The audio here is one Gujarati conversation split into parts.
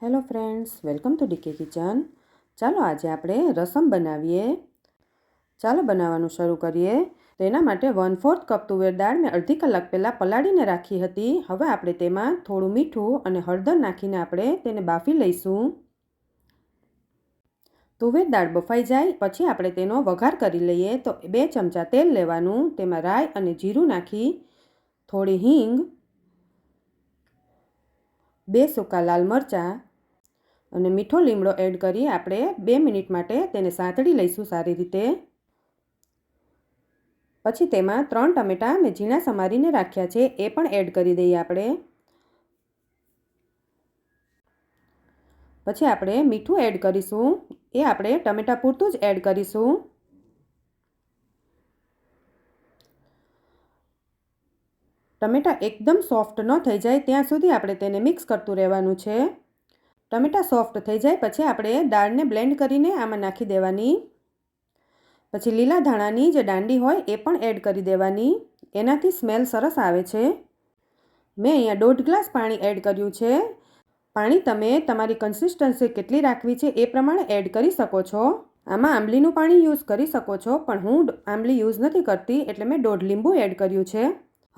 Hello friends, welcome to DK kitchen. ચાલો આજે આપણે રસમ બનાવીએ. ચાલો બનાવવાનું શરૂ કરીએ. તેના માટે 1/4 કપ તુવેર દાળ મેં અડધી કલાક પહેલાં પલાળીને રાખી હતી. હવે આપણે તેમાં થોડું મીઠું અને હળદર નાખીને આપણે તેને બાફી લઈશું. તુવેર દાળ બફાઈ જાય પછી આપણે તેનો વઘાર કરી લઈએ. તો 2 ચમચા તેલ લેવાનું, તેમાં રાઈ અને જીરું નાખી, થોડી હિંગ, 2 સૂકા લાલ મરચાં અને મીઠો લીમડો એડ કરી આપણે 2 મિનિટ માટે તેને સાંતળી લઈશું સારી રીતે. પછી તેમાં 3 ટમેટાં મેં ઝીણા સમારીને રાખ્યા છે એ પણ એડ કરી દઈએ આપણે. પછી આપણે મીઠું એડ કરીશું, એ આપણે ટમેટાં પૂરતું જ એડ કરીશું. ટમેટાં એકદમ સોફ્ટ ન થઈ જાય ત્યાં સુધી આપણે તેને મિક્સ કરતું રહેવાનું છે. ટમેટાં સોફ્ટ થઈ જાય પછી આપણે દાળને બ્લેન્ડ કરીને આમાં નાખી દેવાની. પછી લીલા ધાણાની જે દાંડી હોય એ પણ એડ કરી દેવાની, એનાથી સ્મેલ સરસ આવે છે. મેં અહીંયા 1.5 ગ્લાસ પાણી એડ કર્યું છે. પાણી તમે તમારી કન્સિસ્ટન્સી કેટલી રાખવી છે એ પ્રમાણે એડ કરી શકો છો. આમાં આંબલીનું પાણી યુઝ કરી શકો છો, પણ હું આંબલી યુઝ નથી કરતી એટલે મેં 1.5 લીંબુ એડ કર્યું છે.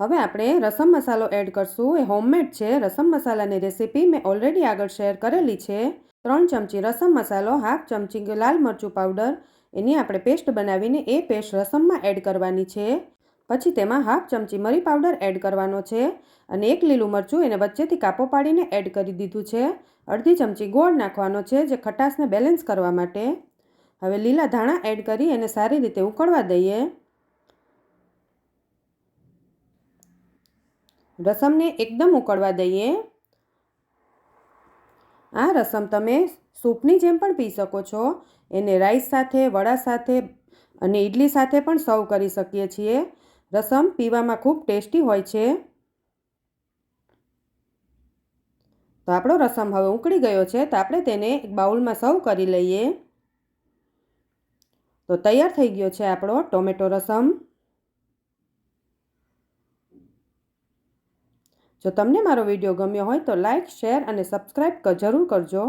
હવે આપણે રસમ મસાલો એડ કરશું. એ હોમમેડ છે. રસમ મસાલાની રેસીપી મેં ઓલરેડી આગળ શેર કરેલી છે. 3 ચમચી રસમ મસાલો, 1/2 ચમચી લાલ મરચું પાવડર, એની આપણે પેસ્ટ બનાવીને એ પેસ્ટ રસમમાં એડ કરવાની છે. પછી તેમાં 1/2 ચમચી મરી પાવડર એડ કરવાનો છે અને 1 લીલું મરચું એને વચ્ચેથી કાપો પાડીને એડ કરી દીધું છે. અડધી ચમચી ગોળ નાખવાનો છે જે ખટાશને બેલેન્સ કરવા માટે. હવે લીલા ધાણા એડ કરી એને સારી રીતે ઉકળવા દઈએ. રસમને એકદમ ઉકળવા દઈએ. આ રસમ તમે સૂપની જેમ પણ પી શકો છો. એને રાઈસ સાથે, વડા સાથે અને ઇડલી સાથે પણ સર્વ કરી શકીએ છીએ. રસમ પીવામાં ખૂબ ટેસ્ટી હોય છે. તો આપણો રસમ હવે ઉકળી ગયો છે, તો આપણે તેને એક બાઉલમાં સર્વ કરી લઈએ. તો તૈયાર થઈ ગયો છે આપણો ટોમેટો રસમ. જો તમને મારો વિડીયો ગમ્યો હોય તો લાઇક, શેર અને સબસ્ક્રાઈબ જરૂર કરજો.